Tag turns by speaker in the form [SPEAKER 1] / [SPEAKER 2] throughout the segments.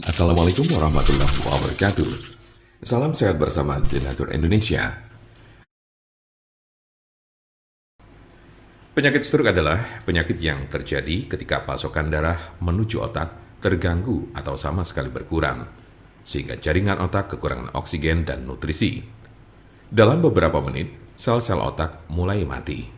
[SPEAKER 1] Assalamualaikum warahmatullahi wabarakatuh. Salam sehat bersama Denatur Indonesia. Penyakit stroke adalah penyakit yang terjadi ketika pasokan darah menuju otak terganggu atau sama sekali berkurang, sehingga jaringan otak kekurangan oksigen dan nutrisi. Dalam beberapa menit, sel-sel otak mulai mati.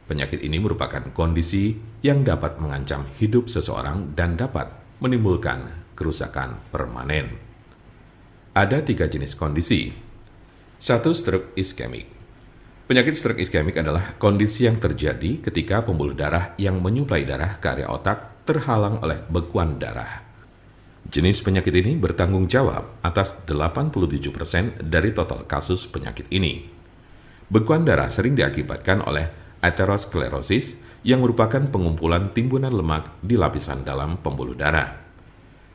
[SPEAKER 1] Penyakit ini merupakan kondisi yang dapat mengancam hidup seseorang dan dapat menimbulkan kerusakan permanen. Ada 3 jenis kondisi. 1. Stroke iskemik. Penyakit stroke iskemik adalah kondisi yang terjadi ketika pembuluh darah yang menyuplai darah ke area otak terhalang oleh bekuan darah. Jenis penyakit ini bertanggung jawab atas 87% dari total kasus penyakit ini. Bekuan darah sering diakibatkan oleh aterosklerosis yang merupakan pengumpulan timbunan lemak di lapisan dalam pembuluh darah.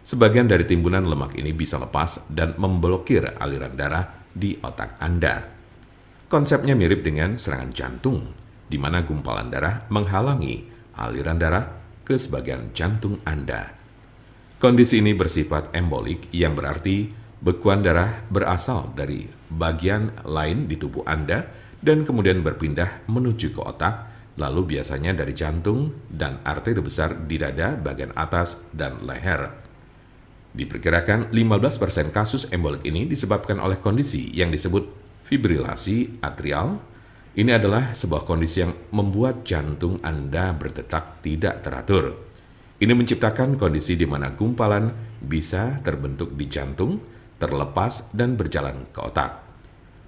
[SPEAKER 1] Sebagian dari timbunan lemak ini bisa lepas dan memblokir aliran darah di otak Anda. Konsepnya mirip dengan serangan jantung, di mana gumpalan darah menghalangi aliran darah ke sebagian jantung Anda. Kondisi ini bersifat embolik, yang berarti bekuan darah berasal dari bagian lain di tubuh Anda dan kemudian berpindah menuju ke otak, lalu biasanya dari jantung dan arteri besar di dada bagian atas dan leher. Diperkirakan 15% kasus embolik ini disebabkan oleh kondisi yang disebut fibrilasi atrial. Ini adalah sebuah kondisi yang membuat jantung Anda berdetak tidak teratur. Ini menciptakan kondisi di mana gumpalan bisa terbentuk di jantung, terlepas dan berjalan ke otak.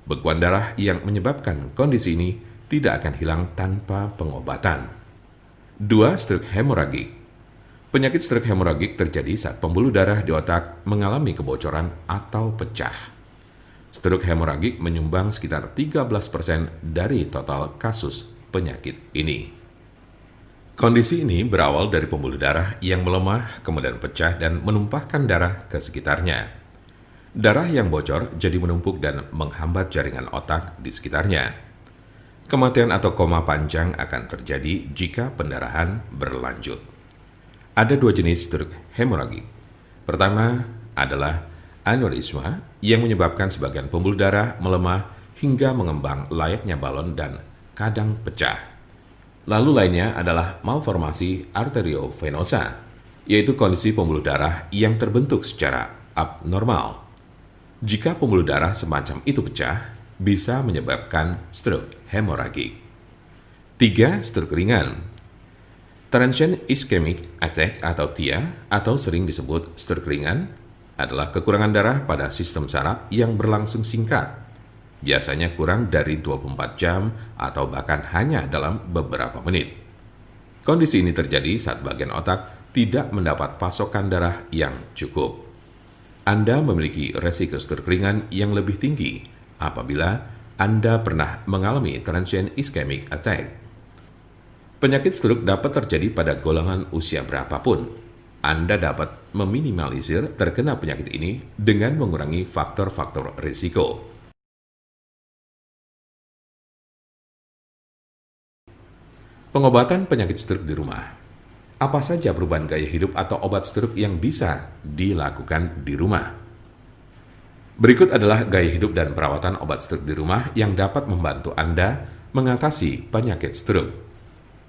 [SPEAKER 1] Bekuan darah yang menyebabkan kondisi ini tidak akan hilang tanpa pengobatan. 2. Stroke hemoragik. Penyakit stroke hemoragik terjadi saat pembuluh darah di otak mengalami kebocoran atau pecah. Stroke hemoragik menyumbang sekitar 13% dari total kasus penyakit ini. Kondisi ini berawal dari pembuluh darah yang melemah, kemudian pecah dan menumpahkan darah ke sekitarnya. Darah yang bocor jadi menumpuk dan menghambat jaringan otak di sekitarnya. Kematian atau koma panjang akan terjadi jika pendarahan berlanjut. Ada 2 jenis stroke hemoragik. Pertama adalah aneurisma yang menyebabkan sebagian pembuluh darah melemah hingga mengembang layaknya balon dan kadang pecah. Lalu lainnya adalah malformasi arteriovenosa, yaitu kondisi pembuluh darah yang terbentuk secara abnormal. Jika pembuluh darah semacam itu pecah, bisa menyebabkan stroke hemoragik. 3. Stroke ringan. Transient ischemic attack atau TIA, atau sering disebut stroke ringan, adalah kekurangan darah pada sistem saraf yang berlangsung singkat, biasanya kurang dari 24 jam atau bahkan hanya dalam beberapa menit. Kondisi ini terjadi saat bagian otak tidak mendapat pasokan darah yang cukup. Anda memiliki resiko stroke ringan yang lebih tinggi apabila Anda pernah mengalami transient ischemic attack. Penyakit stroke dapat terjadi pada golongan usia berapapun. Anda dapat meminimalisir terkena penyakit ini dengan mengurangi faktor-faktor risiko. Pengobatan penyakit stroke di rumah. Apa saja perubahan gaya hidup atau obat stroke yang bisa dilakukan di rumah? Berikut adalah gaya hidup dan perawatan obat stroke di rumah yang dapat membantu Anda mengatasi penyakit stroke.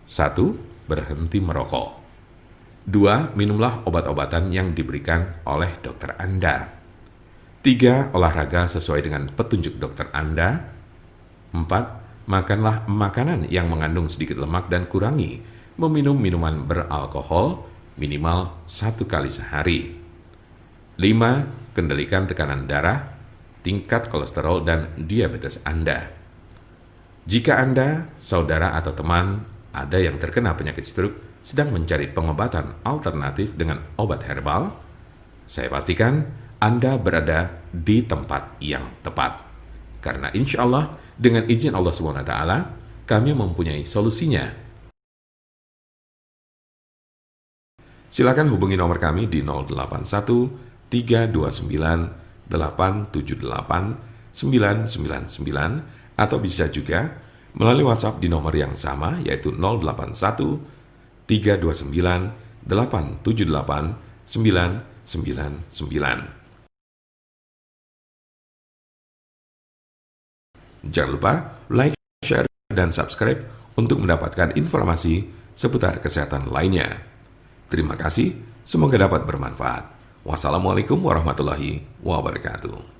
[SPEAKER 1] 1. Berhenti merokok. 2. Minumlah obat-obatan yang diberikan oleh dokter Anda. 3. Olahraga sesuai dengan petunjuk dokter Anda. 4. Makanlah makanan yang mengandung sedikit lemak dan kurangi meminum minuman beralkohol minimal 1 kali sehari. 5. Kendalikan tekanan darah, tingkat kolesterol, dan diabetes Anda. Jika Anda, saudara atau teman ada yang terkena penyakit stroke sedang mencari pengobatan alternatif dengan obat herbal, saya pastikan Anda berada di tempat yang tepat. Karena insya Allah, dengan izin Allah SWT, kami mempunyai solusinya. Silakan hubungi nomor kami di 081 329 878 999 atau bisa juga melalui WhatsApp di nomor yang sama, yaitu 081 329 878 999. Jangan lupa like, share, dan subscribe untuk mendapatkan informasi seputar kesehatan lainnya. Terima kasih, semoga dapat bermanfaat. Wassalamualaikum warahmatullahi wabarakatuh.